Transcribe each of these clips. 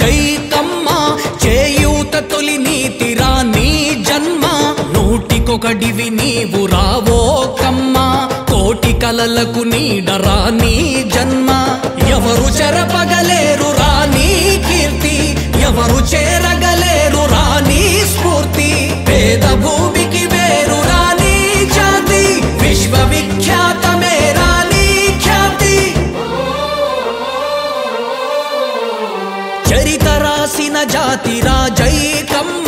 జైకమ్మ చేయూత తొలి నీతిరా నీ జన్మ నూటికొకడివి నీవు రావో కమ్మ కోటి కలలకు నీడరా నీ జన్మ ఎవరు చెరపగలేరు రాణి కీర్తి ఎవరు చేరగలేరు రాణి స్ఫూర్తి పేద భూమికి వేరు రాణి జాతి విశ్వవిఖ్యాతమే రాణి ఖ్యాతి చరిత రాసిన జాతిరా జైకమ్మ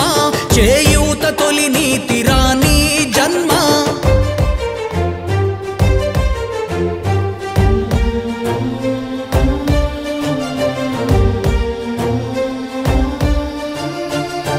చేయూత తొలి నీతిరా నీ జన్మ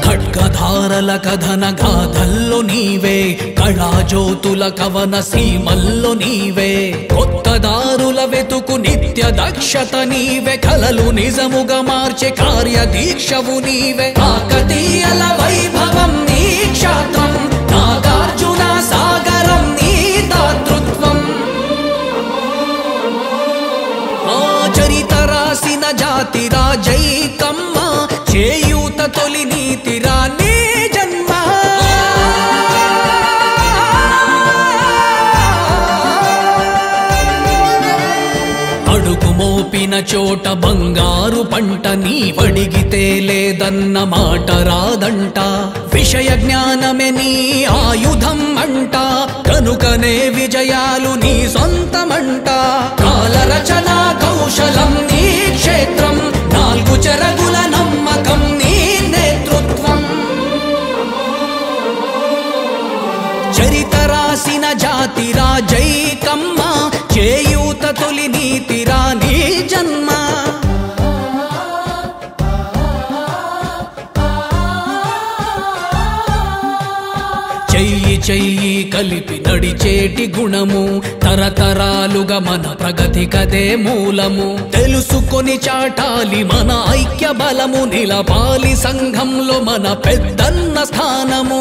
ఖడ్గధారల కథన గాథల్లో నీవే కళాజ్యోతుల కవన సీమల్లో నీవే కొత్త దారుల వెతుకు నిత్య దక్షత నీవే కలలు నిజముగా మార్చే కార్యదీక్షవు నీవే కాకతీయల వైభవం నీ క్షాత్రం నాగార్జున సాగరం నీ దాతృత్వం చరిత రాసిన జాతిరా జైకమ్మ చేయూత తొలి నీతిరా నీ జన్మ అడుగు మోపిన చోట బంగారు పంట నీ వడిగితే లేదన్న మాట రాదంట విషయ జ్ఞానమే నీ ఆయుధం అంట కనుకనే విజయాలు నీ సొంతమంట కాలరచన కౌశలం నీ క్షేత్రం నాలుగు చెరగుల నమ్మకం నీ నేతృత్వం చరిత రాసిన జాతిరా జైకమ్మ చేయూత తొలి నీతిరా నీ జన్మ చెయ్యి చెయ్యి కలిపి నడిచేటి గుణము తరతరాలుగా మన ప్రగతి కదే మూలము తెలుసుకొని చాటాలి మన ఐక్య బలము నిలపాలి సంఘంలో మన పెద్దన్న స్థానము.